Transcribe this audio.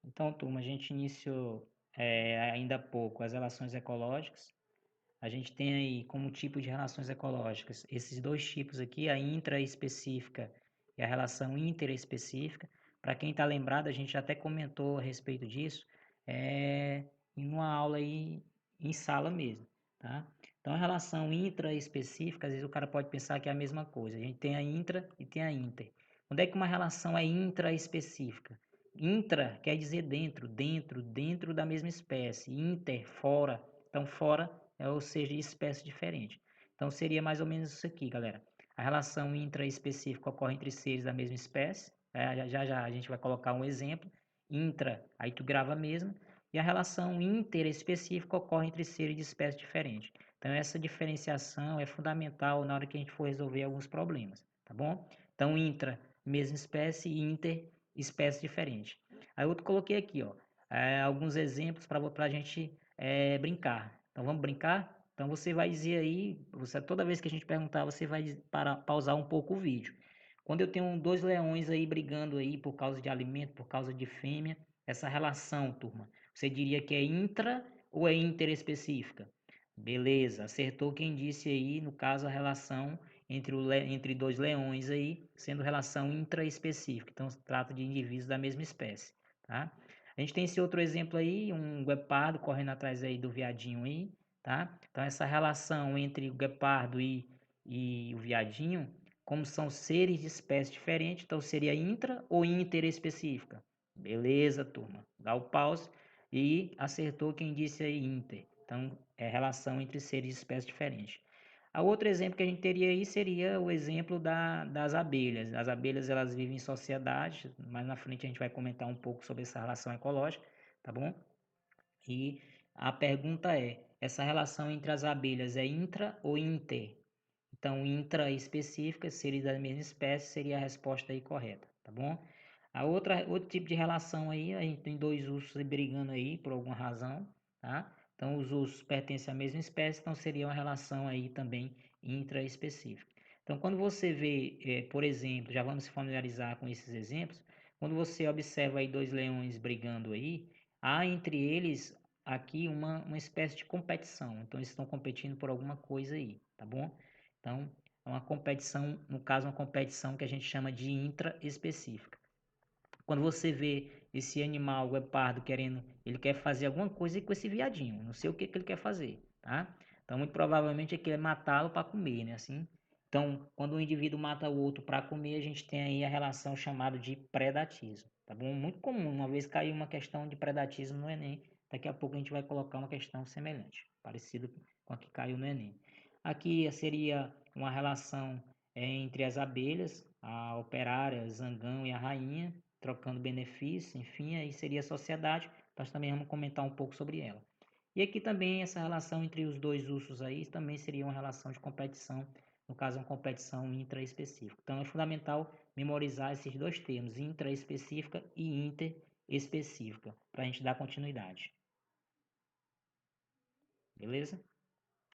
Então, turma, a gente iniciou ainda há pouco as relações ecológicas. A gente tem aí como tipo de relações ecológicas esses dois tipos aqui, a intraespecífica e a relação interespecífica. Para quem está lembrado, a gente até comentou a respeito disso em uma aula aí em sala mesmo, tá? Então, a relação intraespecífica, às vezes o cara pode pensar que é a mesma coisa. A gente tem a intra e tem a inter. Onde é que uma relação é intraespecífica? Intra quer dizer dentro, dentro da mesma espécie. Inter, fora. Então, fora ou seja, espécie diferente. Então, seria mais ou menos isso aqui, galera. A relação intraespecífica ocorre entre seres da mesma espécie. Já a gente vai colocar um exemplo. Intra, aí tu grava mesmo. E a relação interespecífica ocorre entre seres de espécie diferente. Então, essa diferenciação é fundamental na hora que a gente for resolver alguns problemas, tá bom? Então, intra, mesma espécie, e inter, espécie diferente. Aí eu coloquei aqui, ó, alguns exemplos para a gente brincar. Então vamos brincar? Então você vai dizer aí, toda vez que a gente perguntar, você vai pausar um pouco o vídeo. Quando eu tenho dois leões aí brigando aí por causa de alimento, por causa de fêmea, essa relação, turma, você diria que é intra ou é interespecífica? Beleza, acertou quem disse aí, no caso, a relação entre dois leões aí, sendo relação intraespecífica. Então, se trata de indivíduos da mesma espécie, tá? A gente tem esse outro exemplo aí, um guepardo correndo atrás aí do viadinho aí, tá? Então, essa relação entre o guepardo e o viadinho, como são seres de espécie diferente, então seria intra ou interespecífica? Beleza, turma. Dá o pause e acertou quem disse aí inter. Então, é relação entre seres de espécie diferente. A outro exemplo que a gente teria aí seria o exemplo das abelhas. As abelhas elas vivem em sociedade, mais na frente a gente vai comentar um pouco sobre essa relação ecológica, tá bom? E a pergunta é, essa relação entre as abelhas é intra ou inter? Então, intra específica, seres da mesma espécie, seria a resposta aí correta, tá bom? Outro tipo de relação aí, a gente tem dois ursos brigando aí por alguma razão, tá? Então, os ursos pertencem à mesma espécie, então seria uma relação aí também intraespecífica. Então, quando você vê, por exemplo, já vamos se familiarizar com esses exemplos, quando você observa aí dois leões brigando aí, há entre eles aqui uma espécie de competição. Então, eles estão competindo por alguma coisa aí, tá bom? Então, é uma competição, no caso, uma competição que a gente chama de intraespecífica. Quando você vê esse animal, o guepardo, querendo, ele quer fazer alguma coisa com esse viadinho, não sei o que, que ele quer fazer, tá? Então, muito provavelmente ele quer matá-lo para comer, né? Assim, então, quando um indivíduo mata o outro para comer, a gente tem aí a relação chamada de predatismo, tá bom? Muito comum, uma vez caiu uma questão de predatismo no Enem, daqui a pouco a gente vai colocar uma questão semelhante, parecida com a que caiu no Enem. Aqui seria uma relação entre as abelhas, a operária, zangão e a rainha, trocando benefícios, enfim, aí seria a sociedade, nós também vamos comentar um pouco sobre ela. E aqui também essa relação entre os dois ursos aí também seria uma relação de competição, no caso uma competição intraespecífica. Então é fundamental memorizar esses dois termos, intraespecífica e interespecífica, para a gente dar continuidade. Beleza?